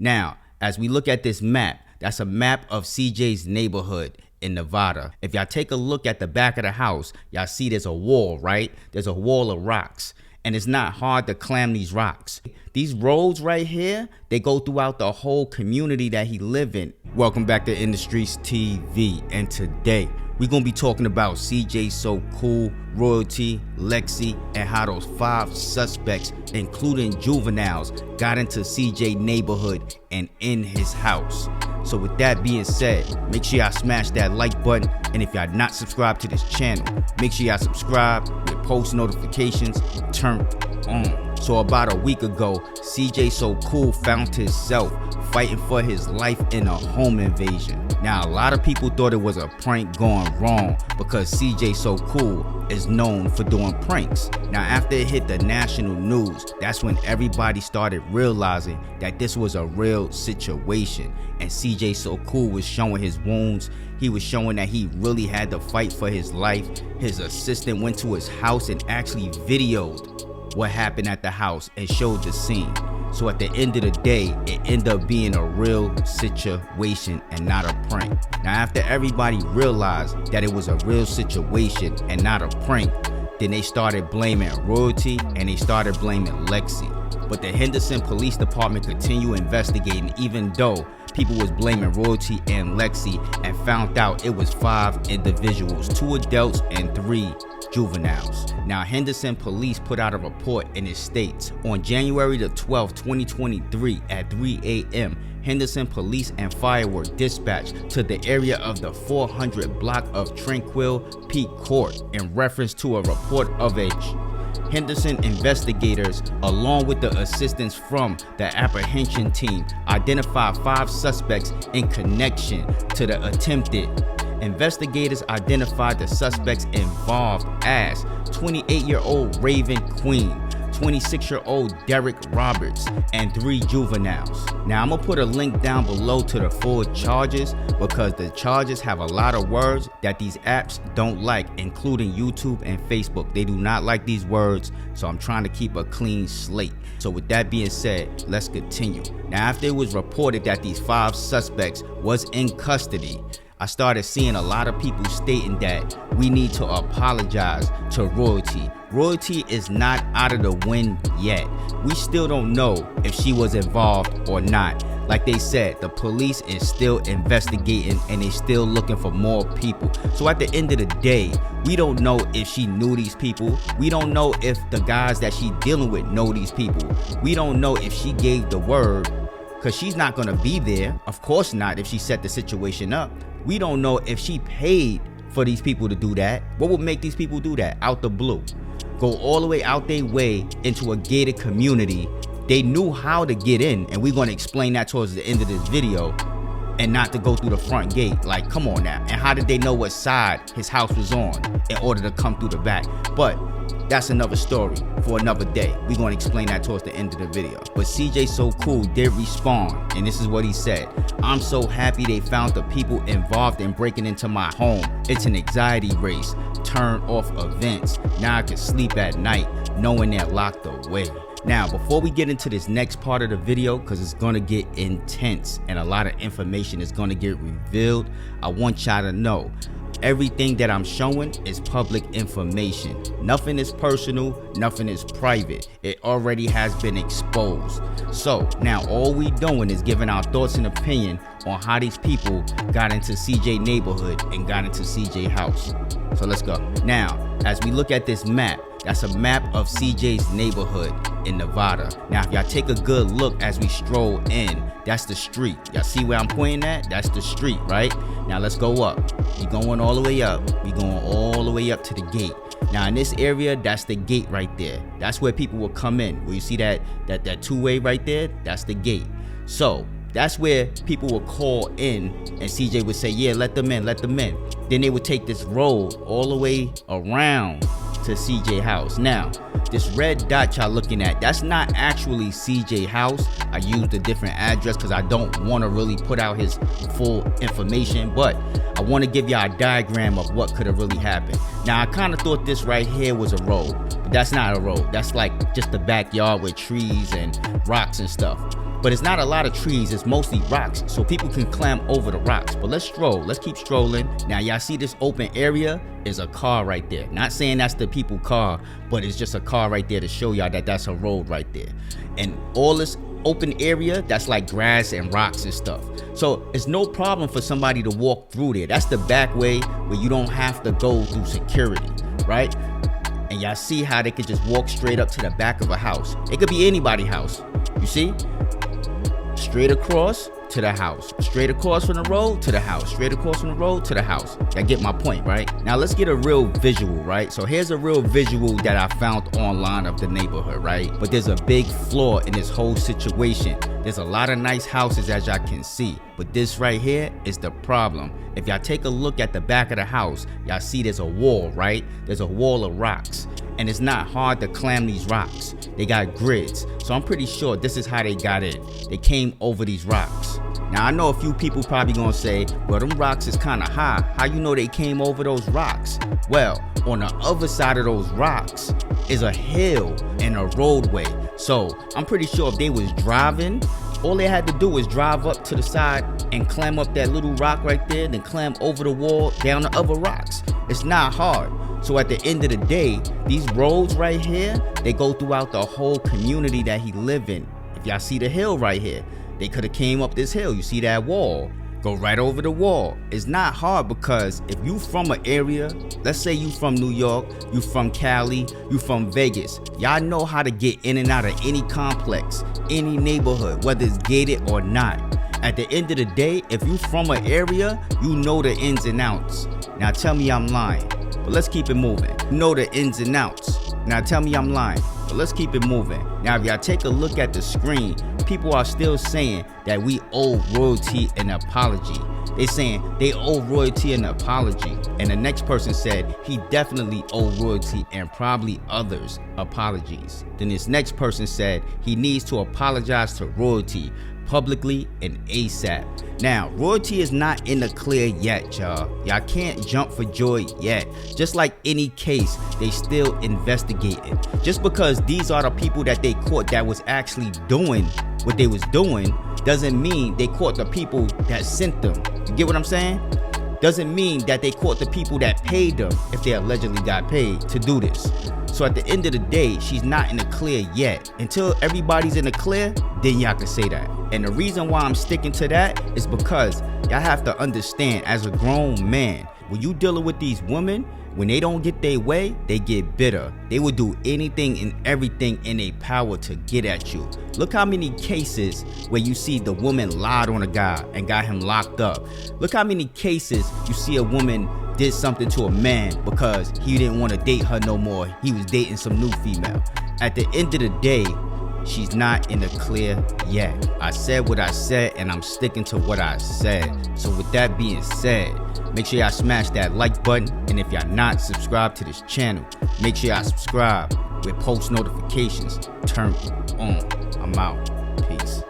Now, as we look at this map, that's a map of CJ's neighborhood in Nevada. If y'all take a look at the back of the house, y'all see there's a wall, right? There's a wall of rocks, and it's not hard to climb these rocks. These roads right here, they go throughout the whole community that he live in. Welcome back to InTheStreetzTV, and today we're gonna be talking about CJ So Cool, Royalty, Lexi, and how those 5 suspects, including juveniles, got into CJ neighborhood and in his house. So with that being said, make sure y'all smash that like button, and if y'all not subscribed to this channel, make sure y'all subscribe with post notifications turned on. So about a week ago, CJ So Cool found himself fighting for his life in a home invasion. Now, a lot of people thought it was a prank gone wrong because CJ So Cool is known for doing pranks. Now, after it hit the national news, that's when everybody started realizing that this was a real situation. And CJ So Cool was showing his wounds. He was showing that he really had to fight for his life. His assistant went to his house and actually videoed what happened at the house and showed the scene. So at the end of the day, it ended up being a real situation and not a prank. Now, after everybody realized that it was a real situation and not a prank, then they started blaming Royalty and they started blaming Lexi. But the Henderson Police Department continued investigating, even though people was blaming Royalty and Lexi, and found out it was 5 individuals, 2 adults and 3 juveniles. Now, Henderson Police put out a report and it states, on January the 12th, 2023 at 3 a.m., Henderson Police and Fire were dispatched to the area of the 400 block of Tranquil Peak Court in reference to a report of a Henderson investigators, along with the assistance from the apprehension team, identified 5 suspects in connection to the attempted. Investigators identified the suspects involved as 28-year-old Raven Queen, 26-year-old Derek Roberts, and 3 juveniles. Now, I'm gonna put a link down below to the full charges because the charges have a lot of words that these apps don't like, including YouTube and Facebook. They do not like these words, so I'm trying to keep a clean slate. So with that being said, let's continue. Now, after it was reported that these 5 suspects was in custody, I started seeing a lot of people stating that we need to apologize to Royalty. Royalty is not out of the win yet. We still don't know if she was involved or not. Like they said, the police is still investigating and they're still looking for more people. So at the end of the day, we don't know if she knew these people. We don't know if the guys that she dealing with know these people. We don't know if she gave the word, because she's not going to be there. Of course not, if she set the situation up. We don't know if she paid for these people to do that. What would make these people do that out the blue? Go all the way out their way into a gated community. They knew how to get in, and we're going to explain that towards the end of this video, and not to go through the front gate. Like, come on now. And how did they know what side his house was on in order to come through the back? But that's another story for another day. We're going to explain that towards the end of the video. But CJ So Cool did respond, and this is what he said. I'm so happy they found the people involved in breaking into my home. It's an anxiety race. Turn off events. Now I can sleep at night knowing they're locked away. Now, before we get into this next part of the video, because it's going to get intense and a lot of information is going to get revealed, I want y'all to know everything that I'm showing is public information. Nothing is personal, nothing is private. It already has been exposed. So now all we doing is giving our thoughts and opinion on how these people got into CJ neighborhood and got into CJ house. So let's go. Now, as we look at this map, that's a map of CJ's neighborhood in Nevada. Now, if y'all take a good look as we stroll in, that's the street. Y'all see where I'm pointing at? That's the street, right? Now, let's go up. We going all the way up. We going all the way up to the gate. Now, in this area, that's the gate right there. That's where people will come in. Where you see that two-way right there? That's the gate. So that's where people would call in, and CJ would say, yeah, let them in, let them in. Then they would take this road all the way around to CJ house. Now, this red dot y'all looking at, that's not actually CJ house. I used a different address because I don't want to really put out his full information, but I want to give y'all a diagram of what could have really happened. Now, I kind of thought this right here was a road, but that's not a road. That's like just the backyard with trees and rocks and stuff. but it's not a lot of trees, it's mostly rocks, so people can climb over the rocks. But let's stroll, let's keep strolling. Now y'all see this open area is a car right there. Not saying that's the people car, but it's just a car right there to show y'all that that's a road right there. And all this open area, that's like grass and rocks and stuff. So it's no problem for somebody to walk through there. That's the back way where you don't have to go through security, right? And y'all see how they could just walk straight up to the back of a house. It could be anybody's house. You see? Straight across to the house. Straight across from the road to the house. Straight across from the road to the house. Y'all get my point, right? Now let's get a real visual, right? So here's a real visual that I found online of the neighborhood, right? But there's a big flaw in this whole situation. There's a lot of nice houses, as y'all can see, but this right here is the problem. If y'all take a look at the back of the house, y'all see there's a wall, right? There's a wall of rocks, and it's not hard to climb these rocks. They got grids, so I'm pretty sure this is how they got in. They came over these rocks. Now I know a few people probably gonna say, well, them rocks is kind of high. How you know they came over those rocks? Well, on the other side of those rocks is a hill and a roadway. So I'm pretty sure if they was driving, all they had to do was drive up to the side and climb up that little rock right there, then climb over the wall down the other rocks. It's not hard. So at the end of the day, these roads right here, they go throughout the whole community that he live in. If y'all see the hill right here, they could have came up this hill. You see that wall? Go right over the wall. It's not hard, because if you from an area, let's say you from New York, you from Cali, you from Vegas, y'all know how to get in and out of any complex, any neighborhood, whether it's gated or not. At the end of the day, if you from an area, you know the ins and outs. Now tell me I'm lying, but let's keep it moving. You know the ins and outs. Now tell me I'm lying, but let's keep it moving. Now if y'all take a look at the screen, people are still saying that we owe royalty an apology. They saying they owe royalty an apology. And the next person said he definitely owe royalty and probably others apologies. Then this next person said he needs to apologize to royalty publicly and ASAP. Now, royalty is not in the clear yet, y'all. Y'all can't jump for joy yet. Just like any case, they still investigating. Just because these are the people that they caught that was actually doing what they was doing, doesn't mean they caught the people that sent them. You get what I'm saying? Doesn't mean that they caught the people that paid them, if they allegedly got paid to do this. So at the end of the day, she's not in the clear yet. Until everybody's in the clear, then y'all can say that. And the reason why I'm sticking to that is because y'all have to understand, as a grown man, when you dealing with these women, when they don't get their way, they get bitter. They will do anything and everything in their power to get at you. Look how many cases where you see the woman lied on a guy and got him locked up. Look how many cases you see a woman did something to a man because he didn't want to date her no more. He was dating some new female. At the end of the day, she's not in the clear yet. I said what I said, and I'm sticking to what I said. So with that being said, make sure y'all smash that like button, and if y'all not subscribed to this channel, make sure y'all subscribe with post notifications turned on. I'm out.